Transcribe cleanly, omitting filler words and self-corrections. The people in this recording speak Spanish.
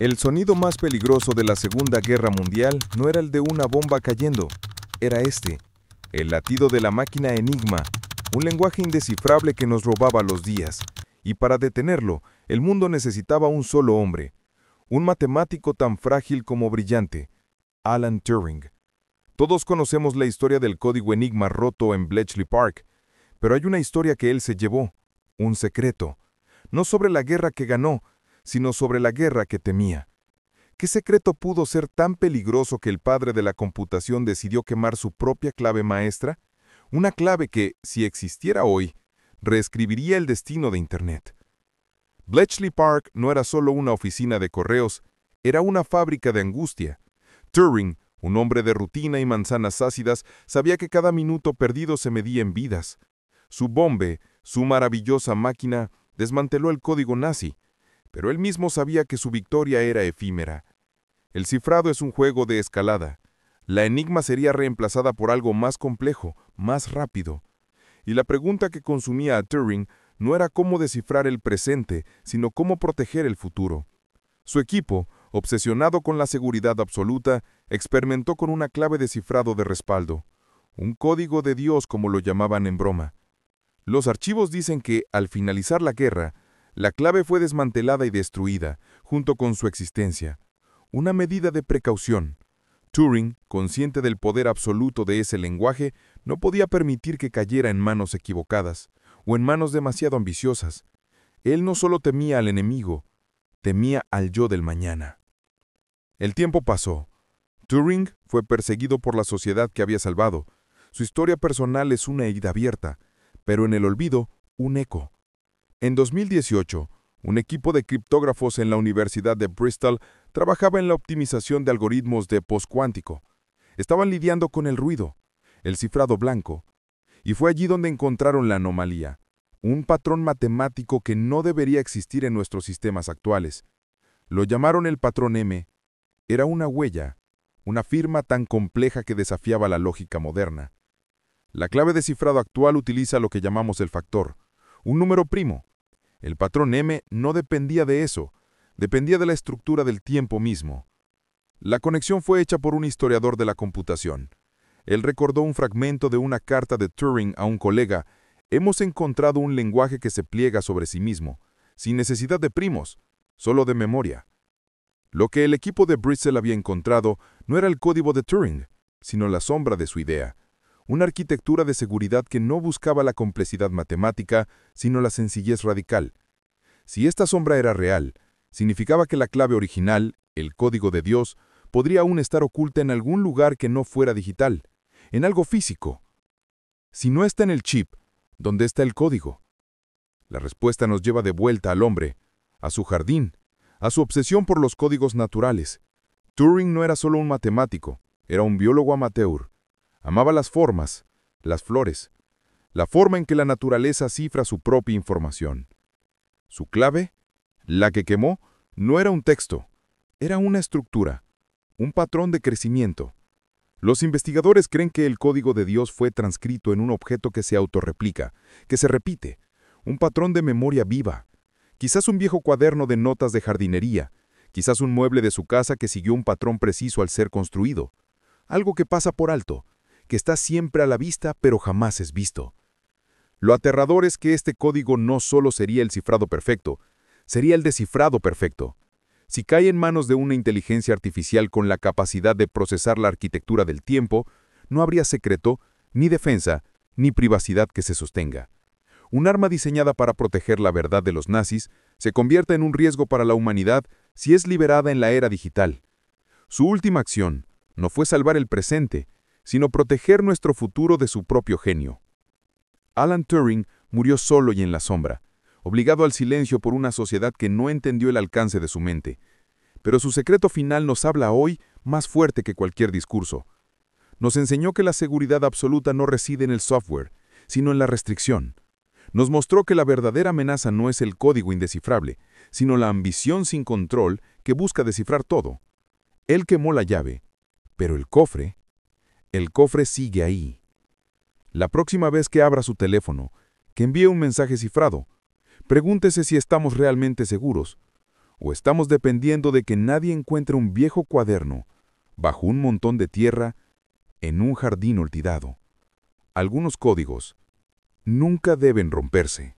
El sonido más peligroso de la Segunda Guerra Mundial no era el de una bomba cayendo, era este, el latido de la máquina Enigma, un lenguaje indescifrable que nos robaba los días. Y para detenerlo, el mundo necesitaba un solo hombre, un matemático tan frágil como brillante, Alan Turing. Todos conocemos la historia del código Enigma roto en Bletchley Park, pero hay una historia que él se llevó, un secreto, no sobre la guerra que ganó, sino sobre la guerra que temía. ¿Qué secreto pudo ser tan peligroso que el padre de la computación decidió quemar su propia clave maestra? Una clave que, si existiera hoy, reescribiría el destino de Internet. Bletchley Park no era solo una oficina de correos, era una fábrica de angustia. Turing, un hombre de rutina y manzanas ácidas, sabía que cada minuto perdido se medía en vidas. Su bombe, su maravillosa máquina, desmanteló el código nazi, pero él mismo sabía que su victoria era efímera. El cifrado es un juego de escalada. La enigma sería reemplazada por algo más complejo, más rápido. Y la pregunta que consumía a Turing no era cómo descifrar el presente, sino cómo proteger el futuro. Su equipo, obsesionado con la seguridad absoluta, experimentó con una clave de cifrado de respaldo, un código de Dios como lo llamaban en broma. Los archivos dicen que, al finalizar la guerra, la clave fue desmantelada y destruida, junto con su existencia. Una medida de precaución. Turing, consciente del poder absoluto de ese lenguaje, no podía permitir que cayera en manos equivocadas, o en manos demasiado ambiciosas. Él no solo temía al enemigo, temía al yo del mañana. El tiempo pasó. Turing fue perseguido por la sociedad que había salvado. Su historia personal es una herida abierta, pero en el olvido, un eco. En 2018, un equipo de criptógrafos en la Universidad de Bristol trabajaba en la optimización de algoritmos de postcuántico. Estaban lidiando con el ruido, el cifrado blanco, y fue allí donde encontraron la anomalía, un patrón matemático que no debería existir en nuestros sistemas actuales. Lo llamaron el patrón M. Era una huella, una firma tan compleja que desafiaba la lógica moderna. La clave de cifrado actual utiliza lo que llamamos el factor, un número primo. El patrón M no dependía de eso, dependía de la estructura del tiempo mismo. La conexión fue hecha por un historiador de la computación. Él recordó un fragmento de una carta de Turing a un colega. Hemos encontrado un lenguaje que se pliega sobre sí mismo, sin necesidad de primos, solo de memoria. Lo que el equipo de Bristol había encontrado no era el código de Turing, sino la sombra de su idea. Una arquitectura de seguridad que no buscaba la complejidad matemática, sino la sencillez radical. Si esta sombra era real, significaba que la clave original, el código de Dios, podría aún estar oculta en algún lugar que no fuera digital, en algo físico. Si no está en el chip, ¿dónde está el código? La respuesta nos lleva de vuelta al hombre, a su jardín, a su obsesión por los códigos naturales. Turing no era solo un matemático, era un biólogo amateur. Amaba las formas, las flores, la forma en que la naturaleza cifra su propia información. Su clave, la que quemó, no era un texto, era una estructura, un patrón de crecimiento. Los investigadores creen que el código de Dios fue transcrito en un objeto que se autorreplica, que se repite, un patrón de memoria viva. Quizás un viejo cuaderno de notas de jardinería, quizás un mueble de su casa que siguió un patrón preciso al ser construido. Algo que pasa por alto, que está siempre a la vista pero jamás es visto. Lo aterrador es que este código no solo sería el cifrado perfecto, sería el descifrado perfecto. Si cae en manos de una inteligencia artificial con la capacidad de procesar la arquitectura del tiempo, no habría secreto, ni defensa, ni privacidad que se sostenga. Un arma diseñada para proteger la verdad de los nazis se convierte en un riesgo para la humanidad si es liberada en la era digital. Su última acción no fue salvar el presente, sino proteger nuestro futuro de su propio genio. Alan Turing murió solo y en la sombra, obligado al silencio por una sociedad que no entendió el alcance de su mente. Pero su secreto final nos habla hoy más fuerte que cualquier discurso. Nos enseñó que la seguridad absoluta no reside en el software, sino en la restricción. Nos mostró que la verdadera amenaza no es el código indescifrable, sino la ambición sin control que busca descifrar todo. Él quemó la llave, pero el cofre sigue ahí. La próxima vez que abra su teléfono, que envíe un mensaje cifrado, pregúntese si estamos realmente seguros, o estamos dependiendo de que nadie encuentre un viejo cuaderno bajo un montón de tierra en un jardín olvidado. Algunos códigos nunca deben romperse.